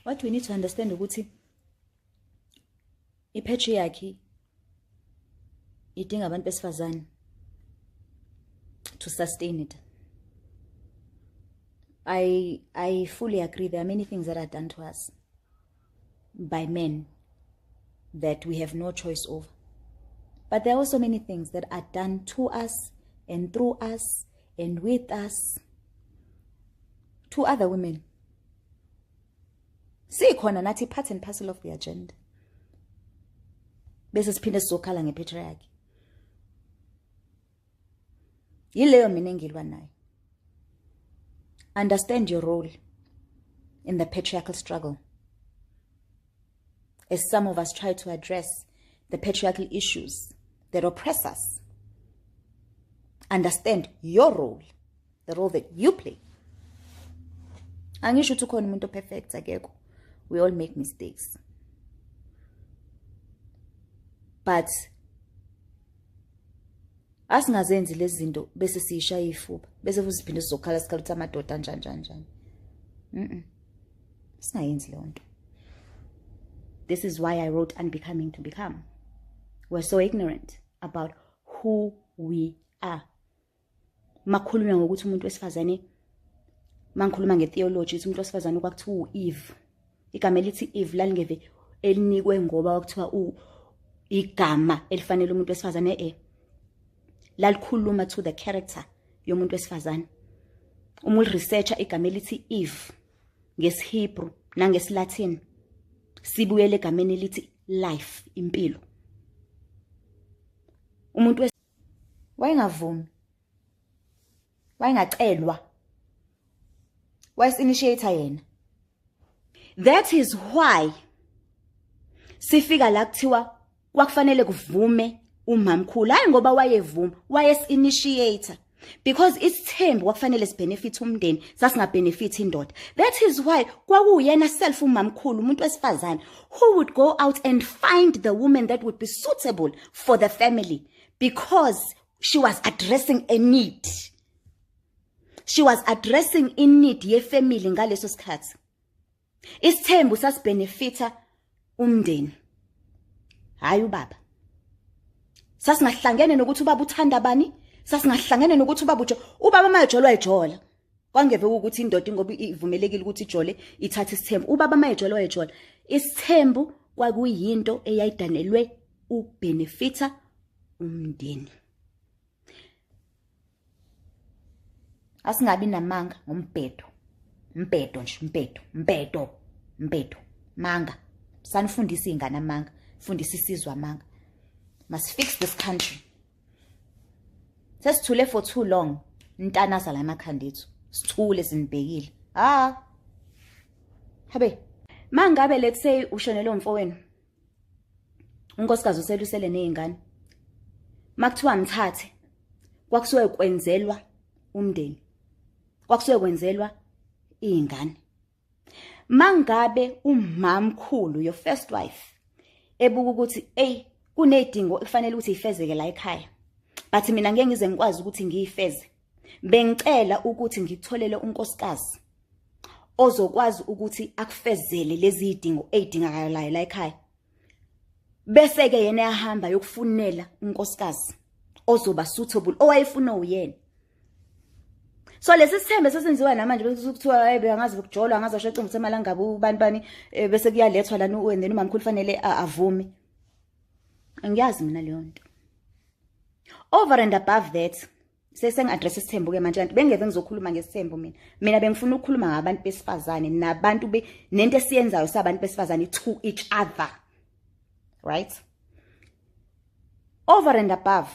What we need to understand ukuthi i-patriarchy idinga abantu besifazane to sustain it. I fully agree. There are many things that are done to us by men that we have no choice over. But there are also many things that are done to us and through us and with us to other women. Sikhona nathi part and parcel of the agenda. Bese siphinde sizokhala ngepatriarchy. Yileyo mina engilwa nayo. Understand your role in the patriarchal struggle. As some of us try to address the patriarchal issues that oppress us, understand your role, the role that you play. Angisho ukuthi ukhona umuntu perfect akekho. We all make mistakes. But asingazenzi lezi zinto bese siyishaya ifuba bese futhi siphinde sizokhala sikhala ukuthi amadoda njani. Singayenzi leyo nto. This is why I wrote Unbecoming to Become. We're so ignorant about who we are. Makhuluma ngokuthi umuntu wesifazane, mangikhuluma ngetheology ukuthi umuntu wesifazane kwakuthiwa uEve. Igama elithi Eve lalingeve elinikwe ngoba kwakuthiwa igama elifanele umuntu wesifazane lalikhuluma to the character yomuntu wesifazane. Uma researcher igama elithi Eve ngesiHebrew nangesiLatin sibuyele egameni elithi life, impilo. Umuntu wayengavumi, wayengacelwa, wayesinitiator yena. That is why sifika la kuthiwa kwakufanele kuvume umamkhulu, hayi ngoba wayevuma, wayesinitiator. Because isithembu kwakufanele sibenefit umndeni, sasingabenefit indoda. That is why kwakuyena self umamkhulu, umuntu wesifazane, who would go out and find the woman that would be suitable for the family, because she was addressing a need. She was addressing a need ye family ngaleso sikhathi. Isithembu sasibenefita umndeni, hayi ubaba. Sasingahlangene nokuthi ubaba uthanda bani, sasingahlangene nokuthi ubaba mayejolwa ejola. Kwangeve ukuthi indoda ngoba ivumelekile ukuthi ijole ithathe isithembu. Ubaba mayejolwa ejola. Isithembu kwakuyinto eyayidanelwe ubenefita umndeni. Asingabi namanga ngombhedo. Mbedo nje, mbedo. Manga. Sanifundisa ingane amanga, fundisa isizwe amanga. Must fix this country. Sesithule for too long. Ntanaza la emakhanda ethu. Sithule sinibhekile. Habe. Mangabe let's say ushonele umfowenu. Unkosikazi uselusele nezingane. Makuthiwa mthathe. Kwakusuke kwenzelwa umndeni. Kwakusuke kwenzelwa izingane. Mangabe umamkhulu, your first wife, ebuka ukuthi kunedingo ekufanele ukuthi ifezeke la ekhaya, but mina ngeke ngize ngikwazi ukuthi ngiyifeze, bengicela ukuthi ngitholele unkosikazi ozokwazi ukuthi akufezele lezi idingo ezidingakalayo la ekhaya. Bese ke yena yahamba yokufunela unkosikazi ozoba suitable owayefuna uyena. So lesi sithembe sesenziwa namanje bese kuthiwa bengazi ukujolwa ngazi ashaqinga usemalanga ngabe ubani bese kuyalethwa lana uwendeni umamkhulu fanele avume. Angiyazi mina leyo nto. Over and above that, sesengaddress isithembu ke manje kanti bengeve ngizokhuluma ngesithembu mina. Mina bengifuna ukukhuluma ngabantu besifazane nabantu nento esiyenzayo sabantu besifazane to each other. Right? Over and above,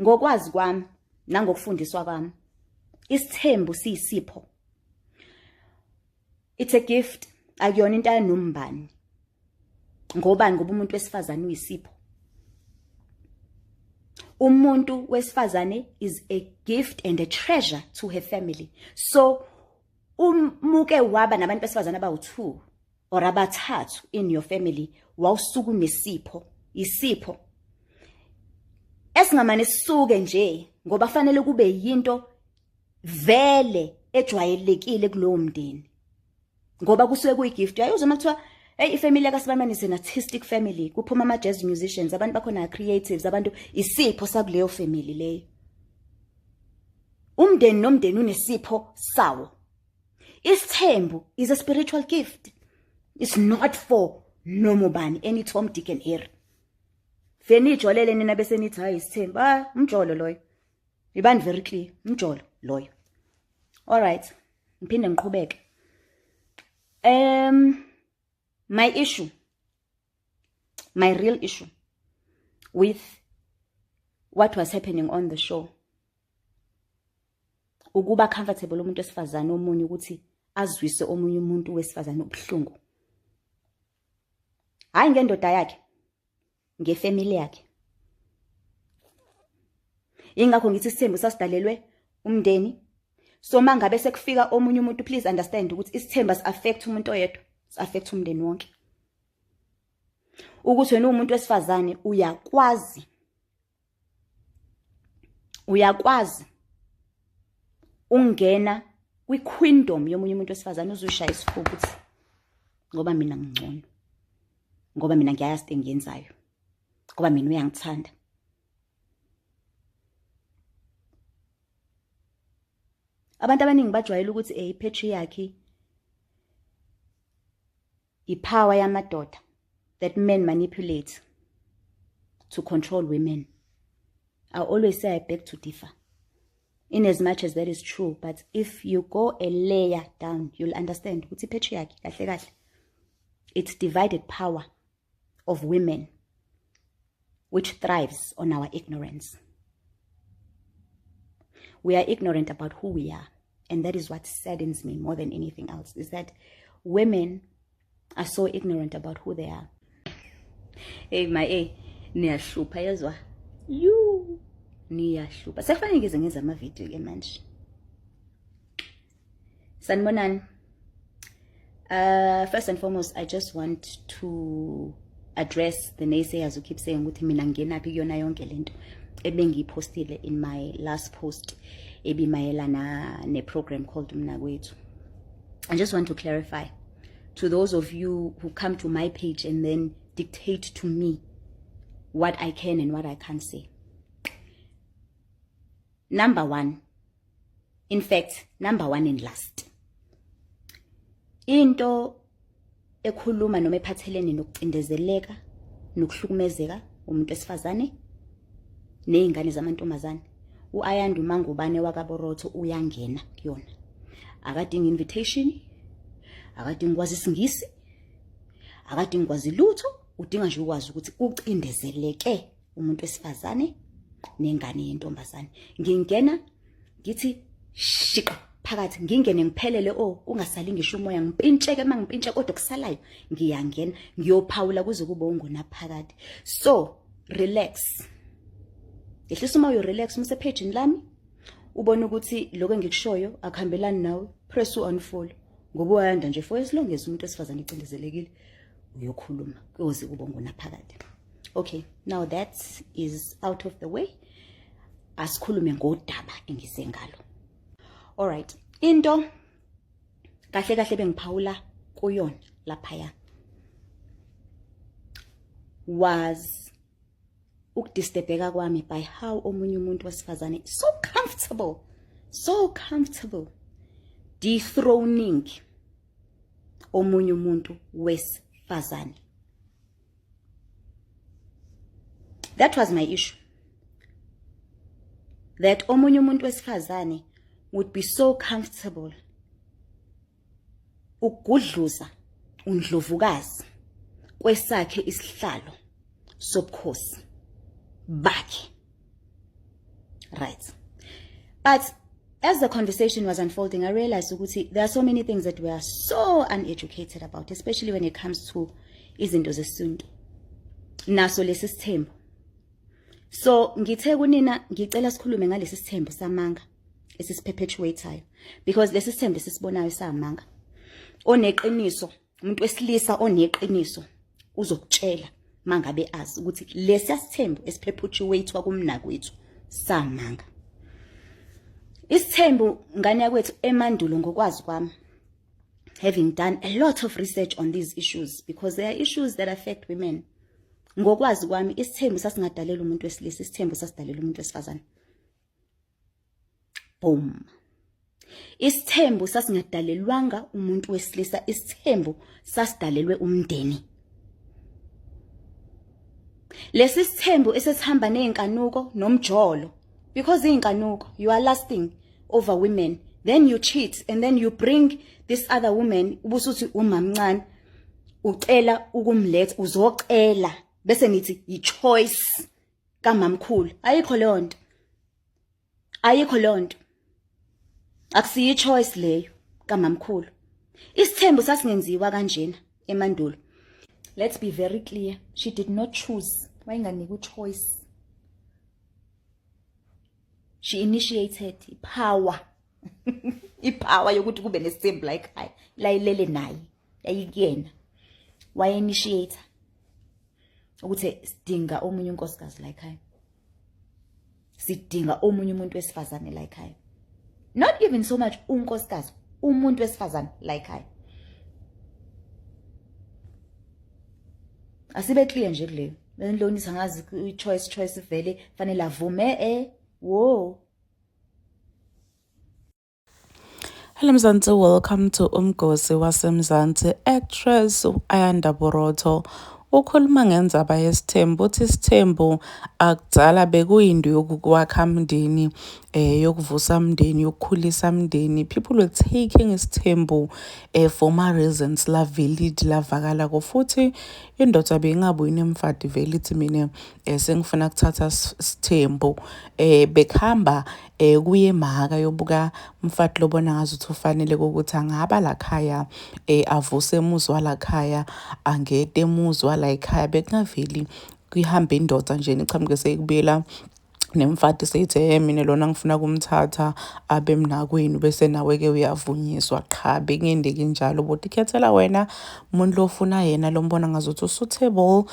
ngokwazi kwami nangokufundiswa kwami, isithembu siyisipho. It's a gift. Akuyona into ayinombani. Ngoba umuntu wesifazane uyisipho. Umuntu wesifazane is a gift and a treasure to her family. So umuke waba nabantu besifazane abawu2 or abathathu in your family, wawusuku nesipho, isipho. Esingamane sisuke nje ngoba fanele kube yinto vele ejwayelekile kulowo mndeni. ngoba kusuke kuyigift. Uyayuzwa makuthiwa hey ifamily kaSibamani is an artistic family, kuphuma ama jazz musicians, abantu bakhona creatives, abantu isipho sakuleyo family leyo. Umndeni nomndeni unesipho sawo. Isithembu is a spiritual gift. It's not for noma bani, any Tom, Dick and Harry. Fenijolele nina bese nithi hayi isithembu. Umjolo loyo. Ibani very clear, umjolo loyo. All right. Ngiphinde ngiqhubeke. My real issue with what was happening on the show, ukuba comfortable umuntu wesifazane omunye ukuthi azwise omunye umuntu wesifazane ubuhlungu. Hayi ngendoda yakhe, ngefamily yakhe. Ingakho ngithi isithembu sasidalelwe umndeni. So mangabe sekufika omunye umuntu, please understand ukuthi isithembu affect umuntu oyedwa, affect umndeni wonke. Ukuthi wena umuntu wesifazane uyakwazi ungena kwi-queendom yomunye umuntu wesifazane uzushaya isifuba ukuthi ngoba mina ngingcono, ngoba mina ngiyayazi into engiyenzayo, ngoba mina uyangithanda. Abantu abaningi bajwayele ukuthi ipatriarchy, ipower yamadoda that men manipulate to control women. I always say I beg to differ. In as much as that is true, but if you go a layer down, you'll understand ukuthi patriarchy kahle kahle, it's divided power of women which thrives on our ignorance. We are ignorant about who we are, and that is what saddens me more than anything else, is that women are so ignorant about who they are. Hey niyashupha yazwa. Niyashupha. Sekufanele ngize ngenza ama video ke manje. Sanibonani. First and foremost, I just want to address the naysayers who keep saying ukuthi mina ngenaphi kuyona yonke lento ebengiyipostile in my last post ebimayelana ne program called Umnakwethu. I just want to clarify to those of you who come to my page and then dictate to me what I can and what I can't say. Number one and last, into ekhuluma noma ephathelene nokucindezeleka nokuhlukumezeka umuntu wesifazane nezingane zamantombazane, uAyandu Mangubane wakaBorotho uyangena kuyona. Akadingi invitation, akadingi kwazi isingisi, akadingi kwazi lutho, udinga nje ukwazi ukuthi ucindezeleke umuntu wesifazane nengane yentombazane. Ngingena ngithi shika phakathi, ngingene ngiphelele ungasali ngisho umoya, ngipintsheke mangimpintshe kodwa kusalayo ngiyangena ngiyophawula kuze kube ungona phakathi. So relax. Ehlisa uma relax umse page lami ubone ukuthi lokho engikushoyo akuhambelani nawe, press unfollow ngoba uyanda nje for as long as umuntu wesifazane icindezelekile uyokhuluma kuze kube ungona phakathi. Okay, now that is out of the way. Asikhulume ngodaba engize ngalo. All right, into kahle kahle bengiphawula kuyona laphaya was ukudistebheka kwami by how omunye umuntu wesifazane so comfortable dethroning omunye umuntu wesifazane. That was my issue. That omunye umuntu wesifazane would be so comfortable ukugudluza undlovukazi kwesakhe isihlalo sobukhosi bakhe. Right. But as the conversation was unfolding, I realized ukuthi there are so many things that we are so uneducated about, especially when it comes to izinto zesintu. Naso lesi sithembu. So ngithe kunina ngicela sikhulume ngalesi sithembu samanga esisiperpetuateayo, because lesi sithembu sisibonayo samanga. Oneqiniso, umuntu wesilisa oneqiniso uzokutshela mangabe azi ukuthi lesi sithembu esiperpetuatewa kumnakwethu samanga. Isithembu ngane yakwethu emandulo ngokwazi kwami having done a lot of research on these issues, because there are issues that affect women. Ngokwazi kwami isithembu sasingadalelwa umuntu wesilisa, isithembu sasidalelwa umuntu wesifazane. Boom. Isithembu sasingadalelwanga umuntu wesilisa, isithembu sasidalelwe umndeni. Lesi sithembu esesihamba nezinkanuko nomjolo, because inkanuko, you are lasting over women, then you cheat and then you bring this other woman ubusuthi umamncane ucela ukumletha, uzocela bese nithi i-choice kamamkhulu. Ayikho lonto, ayikho lonto, akusiyi choice leyo kamamkhulu. Isithembu sasingenziwa kanjena emandulo. Let's be very clear, she did not choose. Wayinganikwa choice. She initiated power. Ipower yokuthi kube nesithembu la ekhaya, la ilele naye, yayikuyena. Waye initiator ukuthi sidinga omunye unkosikazi la ekhaya. Sidinga omunye umuntu wesifazane la ekhaya. Not even so much unkosikazi, umuntu wesifazane la ekhaya. Asibe clear nje kuleyo. Benilonisa ngazi i-choice vele fanele avume wo. Hello Mzansi, welcome to Umgosi waseMzansi. Actress Ayanda Burotho ukhuluma ngendzaba yesithembu, uthi isithembu akudala bekuyinto yokwakha umndeni, yokuvusa umndeni, yokukhulisa umndeni. People were taking isithembu for my reasons, la valid, la vakalako. Futhi indoda beyingabuyi nemfati vele ithi mina sengifuna ukuthatha isithembu, bekhamba kuye emaka yobuka umfati lobona ngazuthi ufanele ukuthi angaba la khaya, avuse emuzi wala khaya, angede emuzi wala ekhaya. Bekungaveli kuyihambe indoda nje ichamuke seyikubuyela nemfati seyithi mina lona ngifuna kumthatha abe mnakwenu bese nawe-ke uyavunyiswa. Cha, bekungenzeki njalo, but ikhethela wena umuntu lofuna yena lombona ngazuthi usuitable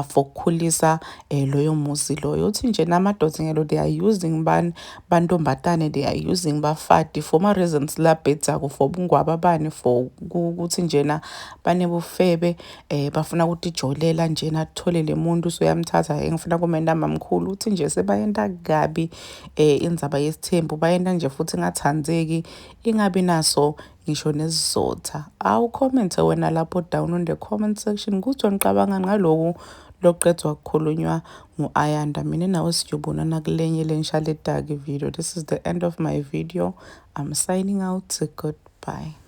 for ukukhulisa loyo muzi loyo. Uthi nje namadoda ngelo they are using bantombatane, they are using bafati for ma reasons la bedzako, for bungwaba bani, for ukuthi njena banebufebe, bafuna ukuthi ijolela njena athole le muntu soyamthatha ngifuna kumenda mamkhulu. Uthi nje sebayenda gabi indzaba yesithembu, bayenda nje futhi ngathandzeki, ingabi naso ngisho nesizotha. Awucommente wena lapho down on the comment section ukuthi ngiqabanga ngaloku loqedwa kukhulunywa ngu-Ayanda. Mina nawe sijobonana kulenye lenshaya ledagi video. This is the end of my video. I'm signing out. Goodbye.